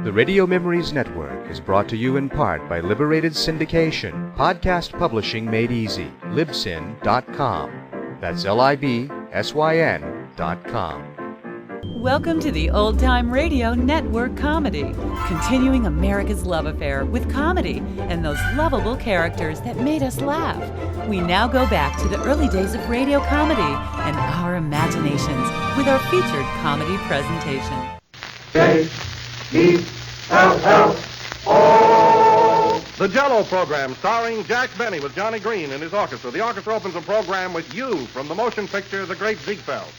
The Radio Memories Network is brought to you in part by Liberated Syndication, podcast publishing made easy, libsyn.com. That's libsyn.com. Welcome to the Old Time Radio Network Comedy, continuing America's love affair with comedy and those lovable characters that made us laugh. We now go back to the early days of radio comedy and our imaginations with our featured comedy presentation. J-E-L-L-O. The Jell-O program starring Jack Benny with Johnny Green and his orchestra. The orchestra opens the program with You from the motion picture The Great Ziegfeld.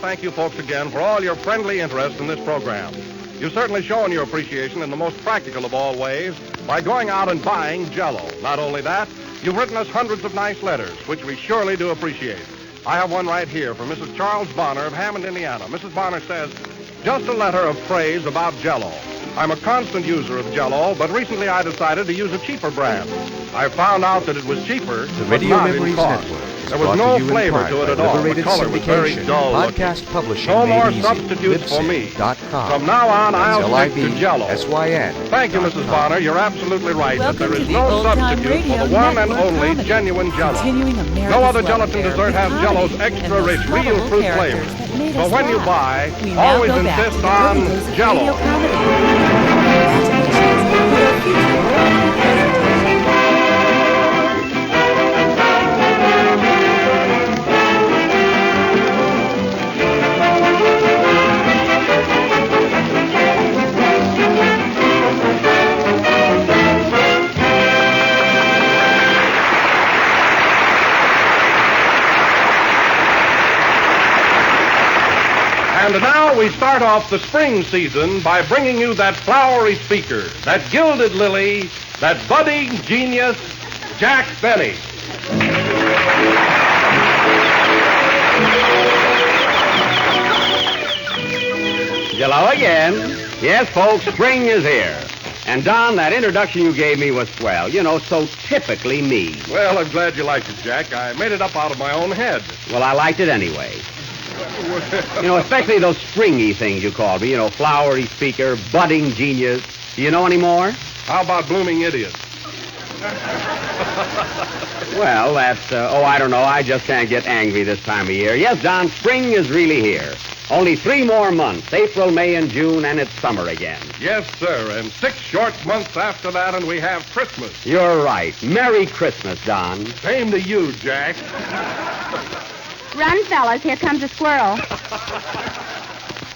Thank you, folks, again for all your friendly interest in this program. You've certainly shown your appreciation in the most practical of all ways by going out and buying Jell-O. Not only that, you've written us hundreds of nice letters, which we surely do appreciate. I have one right here from Mrs. Charles Bonner of Hammond, Indiana. Mrs. Bonner says, just a letter of praise about Jell-O. I'm a constant user of Jell-O, but recently I decided to use a cheaper brand. I found out that it was cheaper, The but Radio not in Memories cost. Network is There was brought no to you in flavor part to it by at all. The Liberated color was very Syndication, dull podcast looking. publishing No made more easy, substitutes for me. libsyn.com. From now on, I'll stick to Jell-O. LIBSYN. Thank you, Mrs. Bonner. You're absolutely right that Welcome there to is the no Old Time substitute Radio for the one and Network only comedy, genuine Jell-O. continuing America's No other love gelatin affair dessert with has comedy Jell-O's and extra those rich, real lovable fruit characters flavor. that made So us when you laugh. buy, We now always go back to insist the on early days of Jell-O. radio comedy and our imaginations with our featured comedy presentation. And now we start off the spring season by bringing you that flowery speaker, that gilded lily, that budding genius, Jack Benny. Hello again. Yes, folks, spring is here. And, Don, that introduction you gave me was swell. You know, so typically me. Well, I'm glad you liked it, Jack. I made it up out of my own head. Well, I liked it anyway. You know, especially those springy things you called me. You know, flowery speaker, budding genius. Do you know any more? How about blooming idiot? Well, that's, I don't know. I just can't get angry this time of year. Yes, Don, spring is really here. Only 3 more months, April, May, and June, and it's summer again. Yes, sir. And 6 short months after that, and we have Christmas. You're right. Merry Christmas, Don. Same to you, Jack. Run, fellas, here comes a squirrel.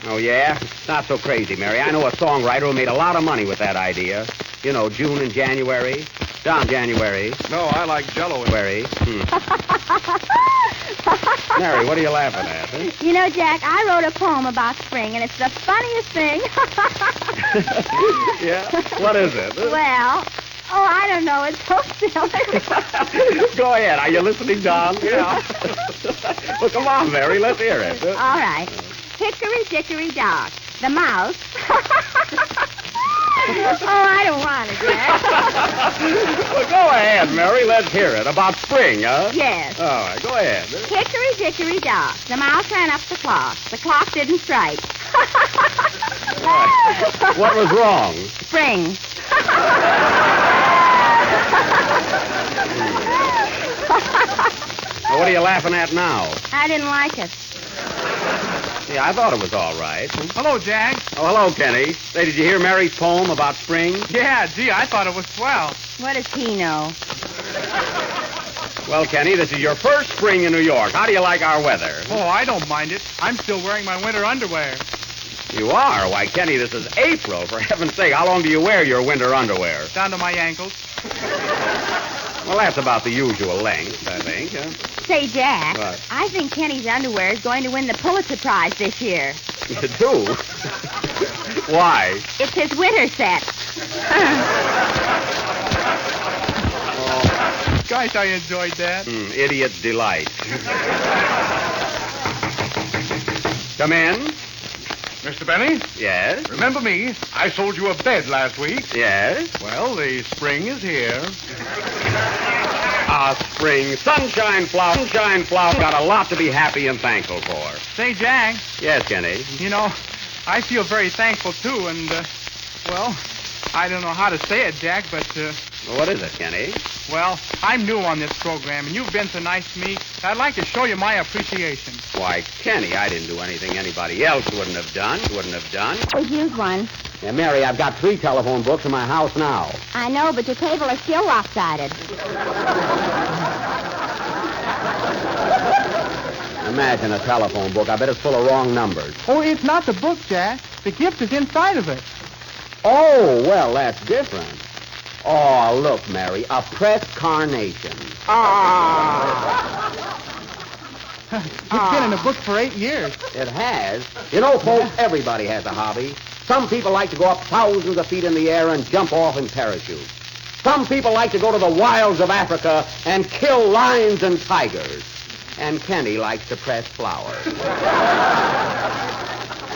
Oh, yeah? It's not so crazy, Mary. I know a songwriter who made a lot of money with that idea. You know, June and January. Don, January. No, I like Jell-O. January. Mary, what are you laughing at? Huh? You know, Jack, I wrote a poem about spring, and it's the funniest thing. Yeah? What is it? Well, I don't know. It's so silly. Go ahead. Are you listening, Don? Yeah. Well, come on, Mary. Let's hear it. All right. Hickory dickory dock. The mouse. I don't want it, Jack. Well, go ahead, Mary. Let's hear it. About spring, huh? Yes. All right, go ahead. Hickory dickory dock. The mouse ran up the clock. The clock didn't strike. What was wrong? Spring. Well, what are you laughing at now? I didn't like it. Yeah, I thought it was all right. Hello, Jack. Oh, hello, Kenny. Say, did you hear Mary's poem about spring? Yeah, gee, I thought it was swell. What does he know? Well, Kenny, this is your first spring in New York. How do you like our weather? Oh, I don't mind it. I'm still wearing my winter underwear. You are? Why, Kenny, this is April. For heaven's sake, how long do you wear your winter underwear? Down to my ankles. Well, that's about the usual length, I think. Huh? Say, Jack, What? I think Kenny's underwear is going to win the Pulitzer Prize this year. You do? Why? It's his winter set. Gosh, I enjoyed that. Idiot's delight. Come in. Mr. Benny, Yes? remember me? I sold you a bed last week. Yes? Well, the spring is here. Spring. Sunshine flower. Sunshine flower. Got a lot to be happy and thankful for. Say, Jack, Yes, Kenny. you know, I feel very thankful, too, and, well, I don't know how to say it, Jack, but, Well, what is it, Kenny? well, I'm new on this program, and you've been so nice to me, I'd like to show you my appreciation. Why, Kenny, I didn't do anything anybody else wouldn't have done. We've used one. Yeah, Mary, I've got 3 telephone books in my house now. I know, but your table is still lopsided. Imagine a telephone book. I bet it's full of wrong numbers. Oh, it's not the book, Jack. The gift is inside of it. Oh, well, that's different. Oh, look, Mary, a pressed carnation. It's been in the book for 8 years. It has. You know, folks, everybody has a hobby. Some people like to go up thousands of feet in the air and jump off in parachutes. Some people like to go to the wilds of Africa and kill lions and tigers. And Kenny likes to press flowers.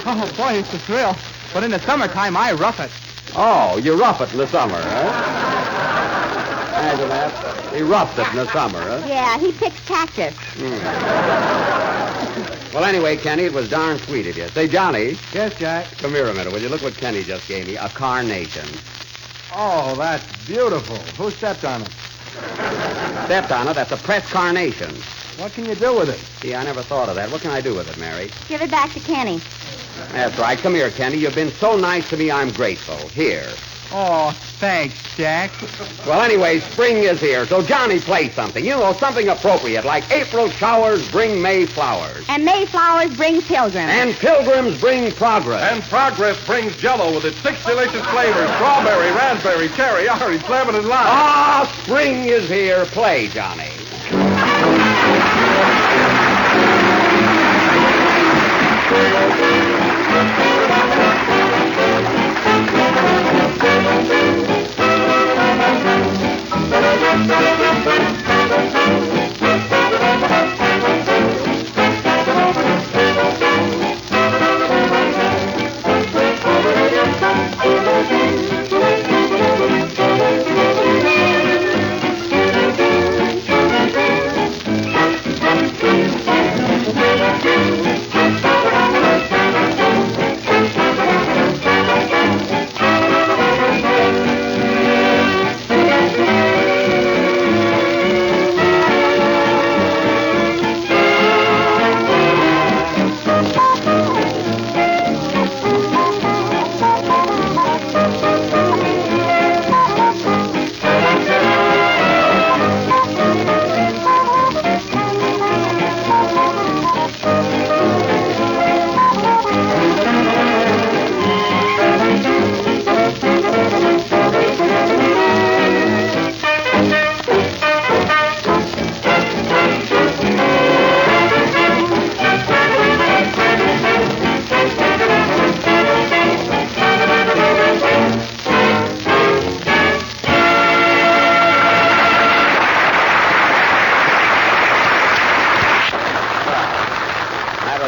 Oh, boy, it's a thrill. But in the summertime, I rough it. Oh, you rough it in the summer, huh? Imagine that. He roughs it in the summer, huh? Yeah, he picks cactus. Well, anyway, Kenny, it was darn sweet of you. Say, Johnny, Yes, Jack. come here a minute, will you? Look what Kenny just gave me. A carnation. Oh, that's beautiful. Who stepped on it? Stepped on it. That's a pressed carnation. What can you do with it? Gee, I never thought of that. What can I do with it, Mary? Give it back to Kenny. That's right. Come here, Kenny. You've been so nice to me, I'm grateful. Here. Oh, thanks, Jack. Well, anyway, spring is here, so Johnny, play something. You know, something appropriate, like April showers bring May flowers. And Mayflowers bring pilgrims. And pilgrims bring progress. And Progress brings Jell-O with its 6 delicious flavors: strawberry, raspberry, cherry, orange, lemon, and lime. Ah, spring is here. Play, Johnny.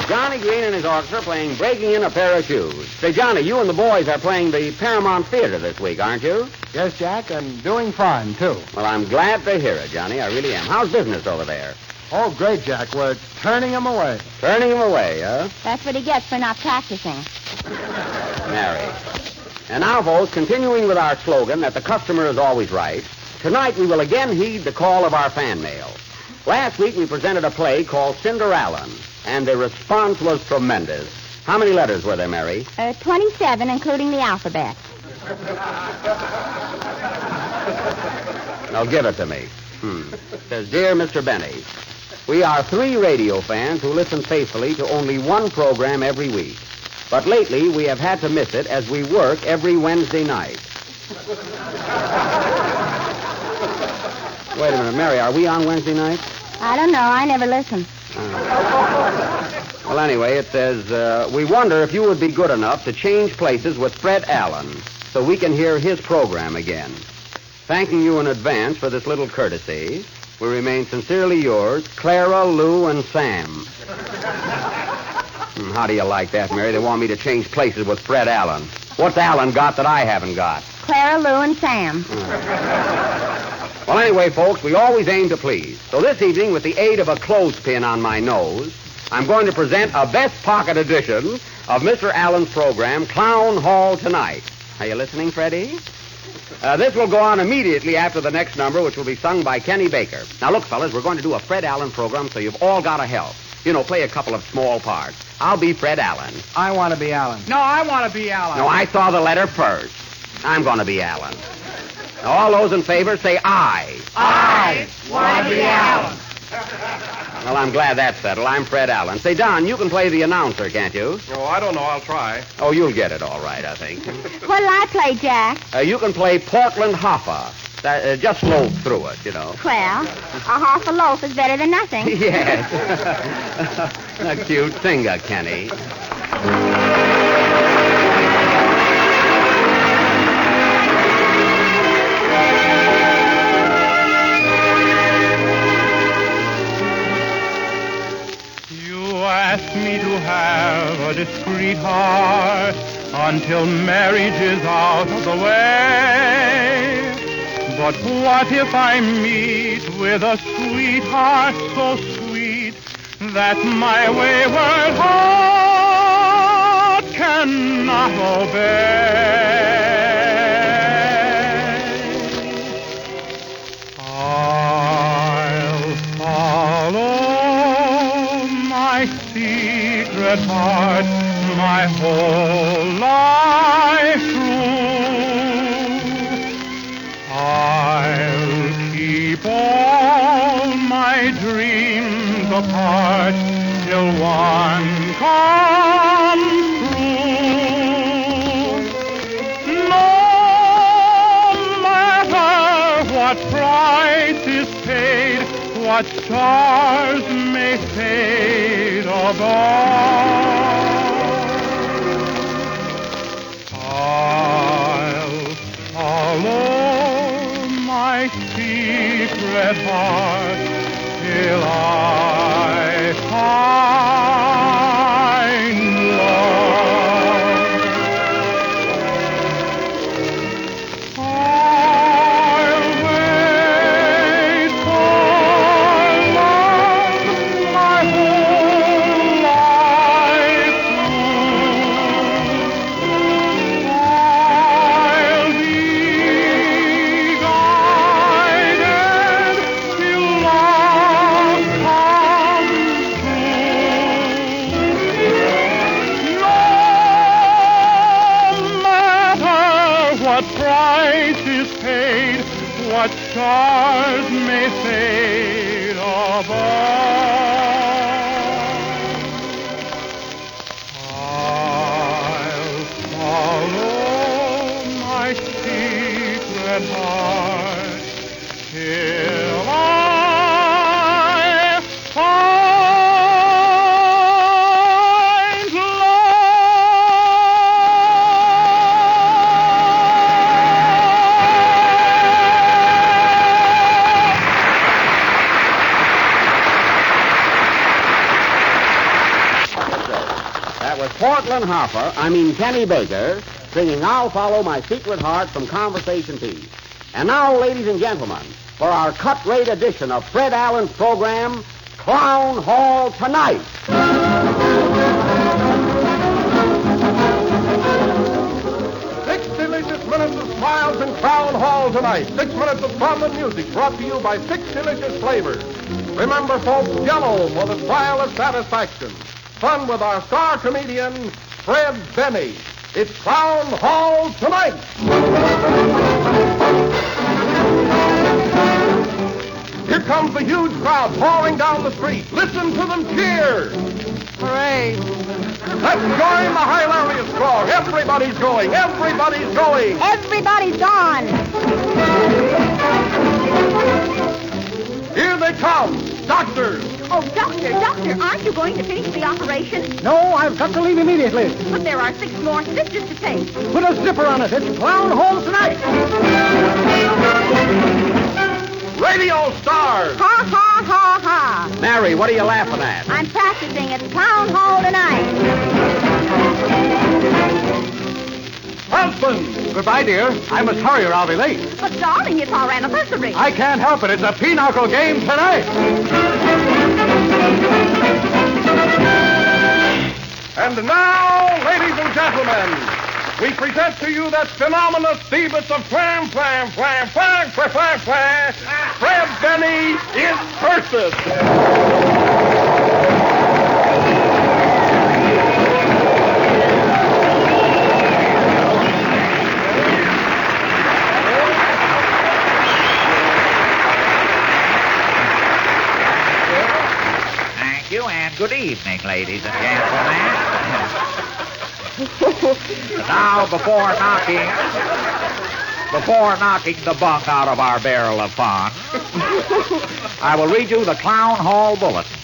Johnny Green and his orchestra playing Breaking in a Pair of Shoes. Say, Johnny, you and the boys are playing the Paramount Theater this week, aren't you? Yes, Jack, and doing fine, too. Well, I'm glad to hear it, Johnny. I really am. How's business over there? Oh, great, Jack. We're turning him away. Turning him away, huh? That's what he gets for not practicing. Mary. And now, folks, continuing with our slogan that the customer is always right, tonight we will again heed the call of our fan mail. Last week we presented a play called Cinderallan, and the response was tremendous. How many letters were there, Mary? 27, including the alphabet. Now, give it to me. Says, Dear Mr. Benny, we are 3 radio fans who listen faithfully to only one program every week. But lately, we have had to miss it as we work every Wednesday night. Wait a minute, Mary, are we on Wednesday night? I don't know. I never listen. Well, anyway, it says, we wonder if you would be good enough to change places with Fred Allen so we can hear his program again. Thanking you in advance for this little courtesy, we remain sincerely yours, Clara, Lou, and Sam. How do you like that, Mary? They want me to change places with Fred Allen. What's Allen got that I haven't got? Clara, Lou, and Sam. Well, anyway, folks, we always aim to please. So this evening, with the aid of a clothespin on my nose, I'm going to present a best pocket edition of Mr. Allen's program, Clown Hall Tonight. Are you listening, Freddie? This will go on immediately after the next number, which will be sung by Kenny Baker. Now, look, fellas, we're going to do a Fred Allen program, so you've all got to help. You know, play a couple of small parts. I'll be Fred Allen. I want to be Allen. No, I want to be Allen. No, I saw the letter first. I'm going to be Allen. Now, all those in favor say aye. I want to be Allen. Well, I'm glad that's settled. I'm Fred Allen. Say, Don, you can play the announcer, can't you? Oh, I don't know. I'll try. Oh, you'll get it all right, I think. What'll I play, Jack? You can play Portland Hoffa. Just loaf through it, you know. Well, a half a loaf is better than nothing. Yes. A cute singer, Kenny. Ask me to have a discreet heart until marriage is out of the way. But what if I meet with a sweetheart so sweet that my wayward heart cannot obey? I'll follow my secret heart my whole life through. I'll keep all my dreams apart till one comes true. No matter what price is paid, what stars may fade or burn, I'll follow my secret heart till I find love. I'll wait for love my whole life through. I'll be guided till love comes true. No matter what price is paid, what stars may fade or burn, I'll follow my secret heart till I find That was Portland Kenny Baker, singing I'll Follow My Secret Heart from Conversation Piece. And now, ladies and gentlemen, for our cut-rate edition of Fred Allen's program, Clown Hall Tonight. 6 delicious minutes of smiles in Crown Hall tonight. 6 minutes of fun and music brought to you by 6 delicious flavors. Remember, folks, Jell-O for the smile of satisfaction. Fun with our star comedian, Fred Benny. It's Crown Hall tonight. Here comes the huge crowd pouring down the street. Listen to them cheer. Hooray. Let's join the hilarious throng. Everybody's going. Everybody's going. Everybody's gone. Here they come. Doctors. Oh, Doctor, aren't you going to finish the operation? No, I've got to leave immediately. But there are 6 more stitches to take. Put a zipper on it. It's Clown Hall Tonight. Radio stars. Ha, ha, ha, ha. Mary Mary, what are you laughing at? I'm practicing at the Clown Hall tonight. Husband! Goodbye, dear. I must hurry or I'll be late. But, darling, it's our anniversary. I can't help it. It's a pinochle game tonight. And now, ladies and gentlemen, we present to you that phenomenous Phoebus of Flam, Flam, Flam, Flam, Flam, Flam, Flam, Fred Benny in person. Thank you, and good evening, ladies and gentlemen. Now, before knocking the bunk out of our barrel of fun, I will read you the Clown Hall Bulletin.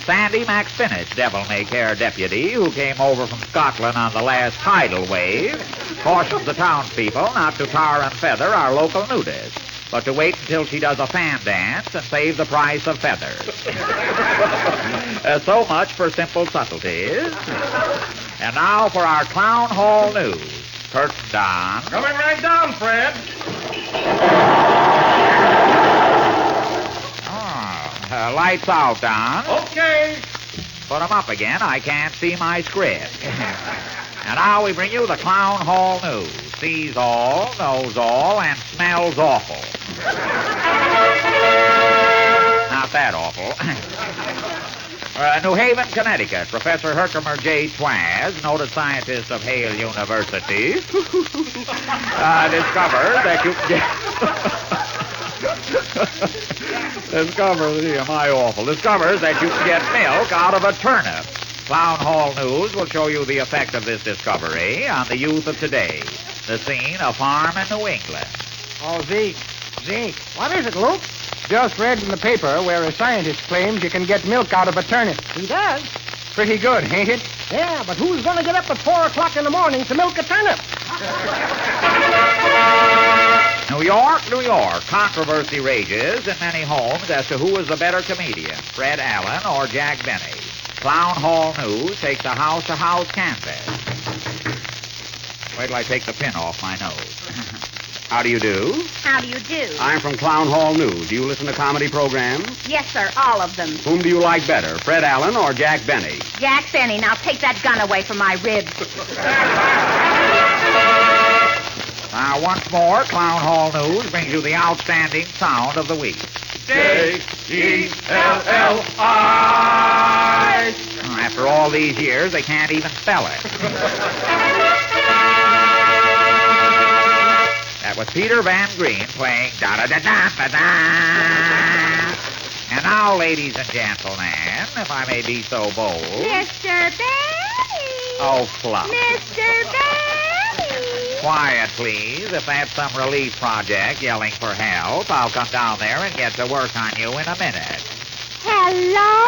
Sandy McSpinach, devil-may-care deputy, who came over from Scotland on the last tidal wave, cautions the townspeople not to tar and feather our local nudist, but to wait until she does a fan dance and save the price of feathers. So much for simple subtleties. And now for our Clown Hall news. Curtain down. Coming right down, Fred. Lights out, Don. Okay. Put 'em up again. I can't see my script. And now we bring you the Clown Hall news. Sees all, knows all, and smells awful. Not that awful. New Haven, Connecticut. Professor Herkimer J. Twaz, noted scientist of Hale University, discovered that you can get... Discovers that you can get milk out of a turnip. Clown Hall News will show you the effect of this discovery on the youth of today. The scene, a farm in New England. Oh, Zeke. What is it, Luke? Just read in the paper where a scientist claims you can get milk out of a turnip. He does? Pretty good, ain't it? Yeah, but who's going to get up at 4 o'clock in the morning to milk a turnip? New York. Controversy rages in many homes as to who is the better comedian, Fred Allen or Jack Benny. Clown Hall News takes a house-to-house canvass. Wait till I take the pin off my nose. How do you do? How do you do? I'm from Clown Hall News. Do you listen to comedy programs? Yes, sir, all of them. Whom do you like better, Fred Allen or Jack Benny? Jack Benny, now take that gun away from my ribs. Now, once more, Clown Hall News brings you the outstanding sound of the week. J-E-L-L-I. After all these years, they can't even spell it. That was Peter Van Green playing da-da-da-da-da-da. And now, ladies and gentlemen, if I may be so bold... Mr. Benny! Oh, fluff. Mr. Benny! Quiet, please. If that's some relief project yelling for help, I'll come down there and get to work on you in a minute. Hello?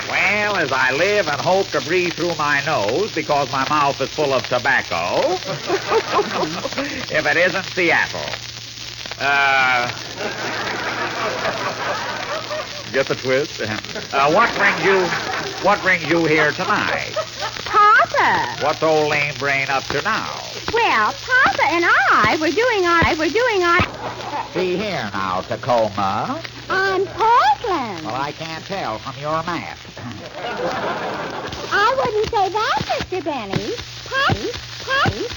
Well, as I live and hope to breathe through my nose because my mouth is full of tobacco, if it isn't Seattle. Get the twist? What brings you here tonight? Papa. What's old lame brain up to now? Well, Papa and I were doing our... See here now, Tacoma. On Portland. Well, I can't tell from your map. I wouldn't say that, Mr. Benny. Patty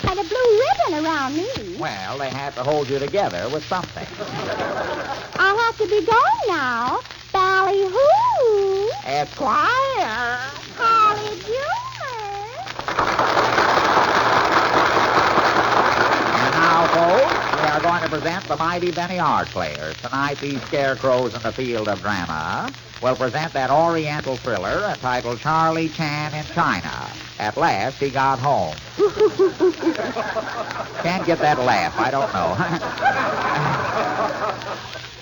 had a blue ribbon around me. Well, they had to hold you together with something. I'll have to be going now. Ballyhoo. Esquire. Holly Junior. And now, folks, we are going to present the mighty Benny Art Players. Tonight, these scarecrows in the field of drama will present that oriental thriller entitled Charlie Chan in China. At last, he got home. Can't get that laugh. I don't know.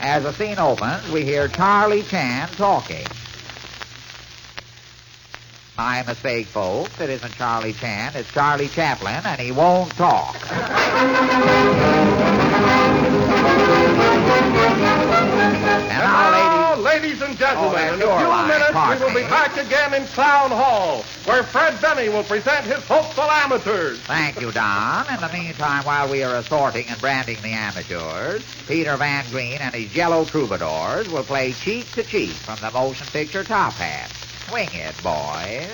As the scene opens, we hear Charlie Chan talking. My mistake, folks. It isn't Charlie Chan. It's Charlie Chaplin, and he won't talk. And now, ladies and gentlemen, in a your few line, minutes pardon we will be me. back again in Clown Hall, where Fred Benny will present his hopeful amateurs. Thank you, Don. In the meantime, while we are assorting and branding the amateurs, Peter Van Green and his yellow troubadours will play Cheek to Cheek from the motion picture Top Hat. Swing it, boys.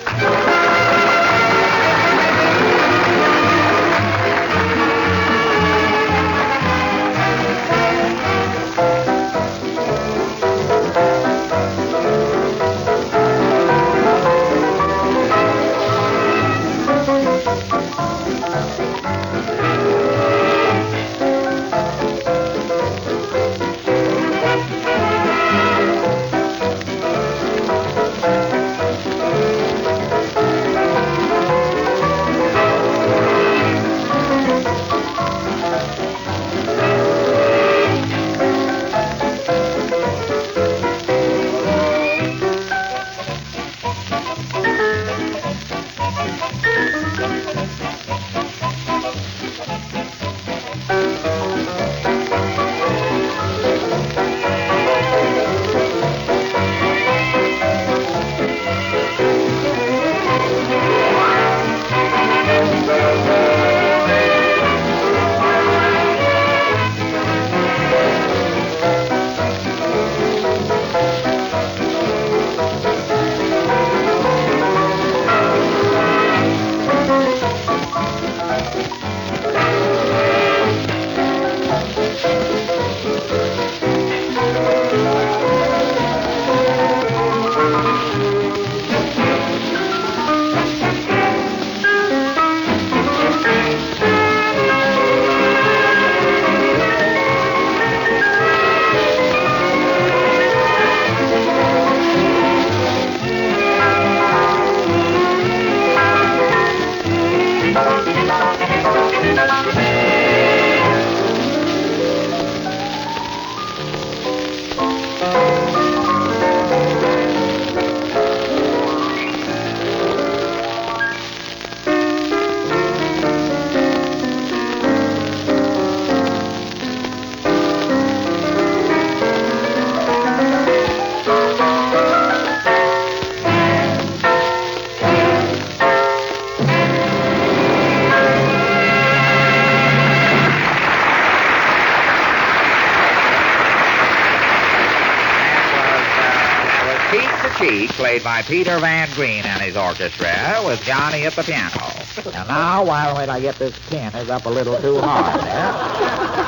Played by Peter Van Green and his orchestra with Johnny at the piano. And now, while I get this pin is up a little too hard there.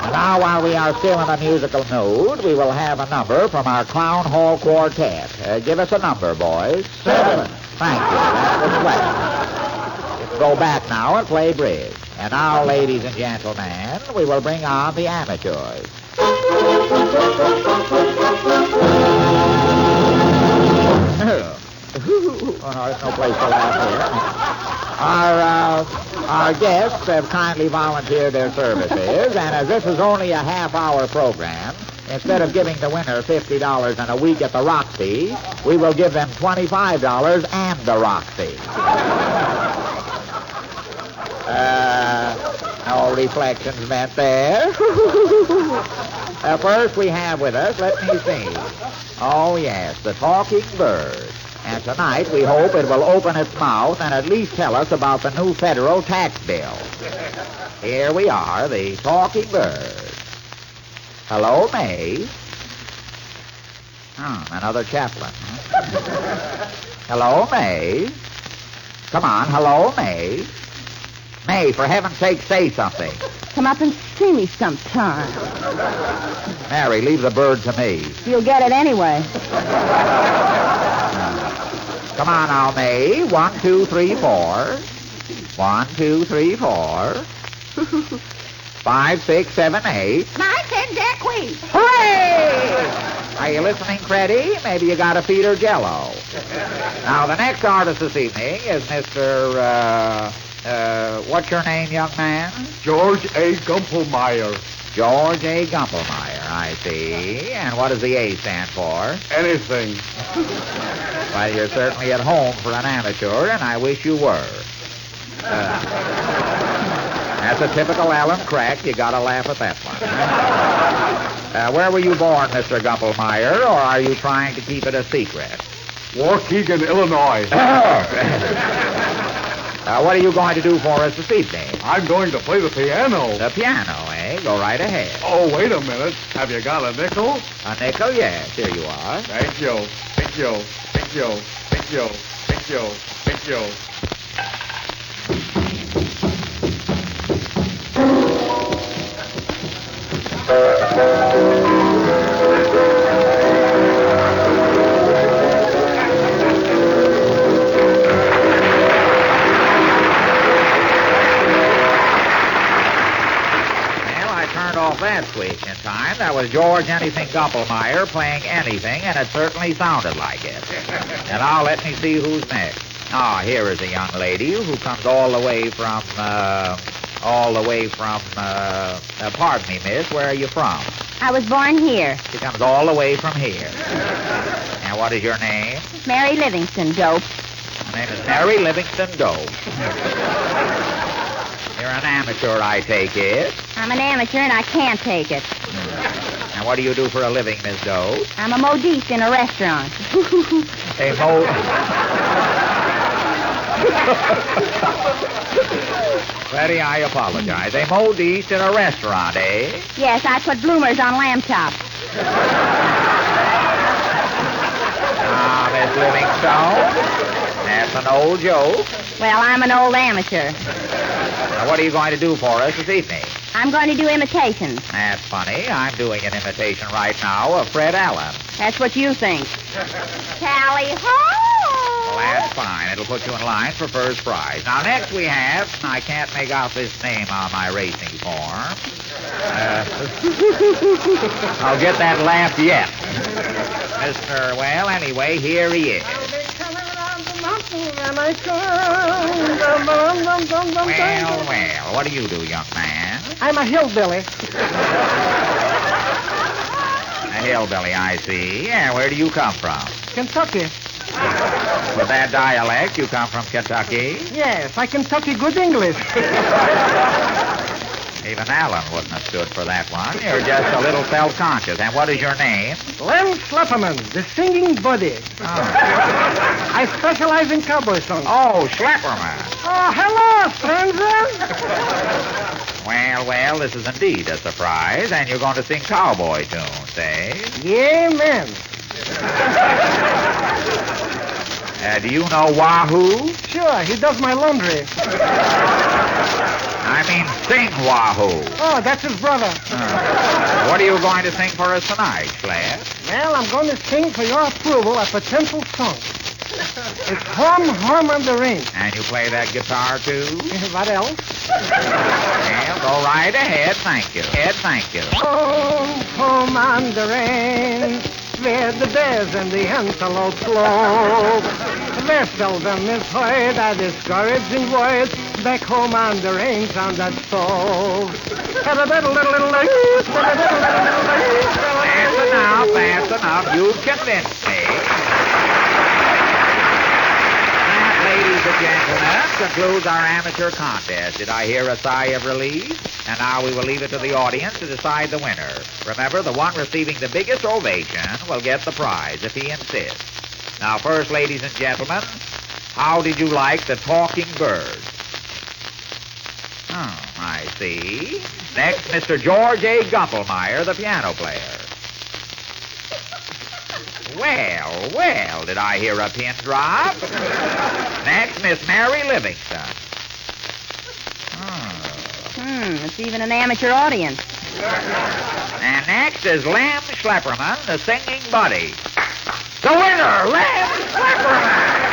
And now, while we are still in a musical mood, we will have a number from our Clown Hall Quartet. Give us a number, boys. 7. Thank you. That was well. Go back now and play bridge. And now, ladies and gentlemen, we will bring on the amateurs. Oh, no, there's no place to laugh here. Our guests have kindly volunteered their services, and as this is only a half-hour program, instead of giving the winner $50 and a week at the Roxy, we will give them $25 and the Roxy. No reflections meant there. First we have with us, let me see. Oh, yes, the Talking Bird. And tonight we hope it will open its mouth and at least tell us about the new federal tax bill. Here we are, the Talking Bird. Hello, May. Another Chaplin. Huh? Hello, May. Come on, hello, May. May, for heaven's sake, say something. Come up and see me sometime. Mary, leave the bird to me. You'll get it anyway. Come on now, May. 1, 2, 3, 4. 1, 2, 3, 4. 5, 6, 7, 8. 9, 10, Jack Queen. Hooray! Are you listening, Freddie? Maybe you got a feed or Jello. Now, the next artist this evening is Mr. What's your name, young man? George A. Gumpelmeyer. George A. Gumpelmeyer, I see. And what does the A stand for? Anything. Well, you're certainly at home for an amateur, and I wish you were. That's a typical Allen crack. You gotta laugh at that one. Where were you born, Mr. Gumpelmeyer, or are you trying to keep it a secret? Waukegan, Illinois. What are you going to do for us this evening? I'm going to play the piano. The piano, eh? Go right ahead. Oh, wait a minute. Have you got a nickel? A nickel? Yes, here you are. Thank you. Thank you. Thank you. Thank you. Thank you. Thank you. That switch in time. That was George Anything Gumpelmeyer playing anything, and it certainly sounded like it. And now let me see who's next. Here is a young lady who comes all the way from, pardon me, miss, where are you from? I was born here. She comes all the way from here. And what is your name? Mary Livingston, dope. My name is Mary Livingston Dope. You're an amateur, I take it. I'm an amateur and I can't take it. And what do you do for a living, Miss Doe? I'm a modiste in a restaurant. Betty, I apologize. A modiste in a restaurant, eh? Yes, I put bloomers on lamb chops. Miss Livingstone, that's an old joke. Well, I'm an old amateur. Now, what are you going to do for us this evening? I'm going to do imitations. That's funny. I'm doing an imitation right now of Fred Allen. That's what you think. Tally-ho! Well, that's fine. It'll put you in line for first prize. Now, next we have, I can't make out this name on my racing form. I'll get that laugh yet. Anyway, here he is. Well, what do you do, young man? I'm a hillbilly. A hillbilly, I see. Yeah, where do you come from? Kentucky. With that dialect, you come from Kentucky? Yes, I Kentucky good English. Even Allen wouldn't have stood for that one. You're just a little self-conscious. And what is your name? Lem Schlepperman, the singing buddy. Oh. I specialize in cowboy songs. Oh, Schlepperman. Oh, hello, stranger. Well, this is indeed a surprise. And you're going to sing cowboy tunes, eh? Yeah, man. Do you know Wahoo? Sure, he does my laundry. I mean, sing Wahoo. Oh, that's his brother. What are you going to sing for us tonight, Sled? Well, I'm going to sing for your approval a potential song. It's Home on the Range. And you play that guitar, too? What else? Well, go right ahead. Thank you. Thank you. Home on the range, where the bears and the antelope slope. Where seldom is heard a discouraging word back home on the range on that stove. That's enough. You've convinced me. That, ladies and gentlemen, concludes our amateur contest. Did I hear a sigh of relief? And now we will leave it to the audience to decide the winner. Remember, the one receiving the biggest ovation will get the prize if he insists. Now, first, ladies and gentlemen, how did you like the talking bird? Oh, I see. Next, Mr. George A. Gumpelmeyer, the piano player. Well, did I hear a pin drop? Next, Miss Mary Livingston. It's even an amateur audience. And next is Lem Schlepperman, the singing buddy. The winner, Lem Schlepperman!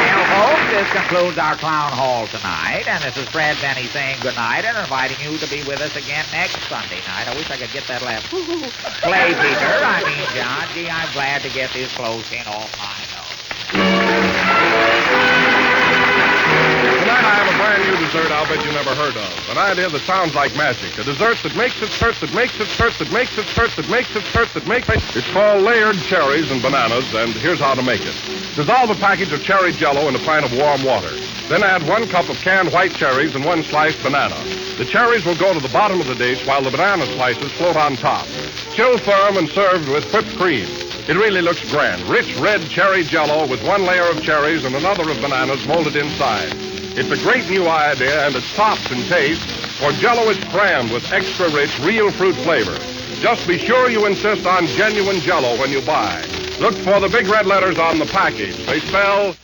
Well, folks, this concludes our clown hall tonight, and this is Fred Benny saying good night and inviting you to be with us again next Sunday night. I wish I could get that last play, Peter. John. Gee, I'm glad to get this close in off my nose. Tonight I have a brand new dessert I'll bet you never heard of. An idea that sounds like magic. A dessert that makes its hurt, that makes its hurt, that makes its hurt, that makes its hurt, that makes it. It's called layered cherries and bananas, and here's how to make it. Dissolve a package of cherry jello in a pint of warm water. Then add 1 cup of canned white cherries and 1 sliced banana. The cherries will go to the bottom of the dish while the banana slices float on top. Chill firm and served with whipped cream. It really looks grand. Rich red cherry jello with 1 layer of cherries and another of bananas molded inside. It's a great new idea, and it tops in taste, for jello is crammed with extra rich, real fruit flavor. Just be sure you insist on genuine jello when you buy. Look for the big red letters on the package. They spell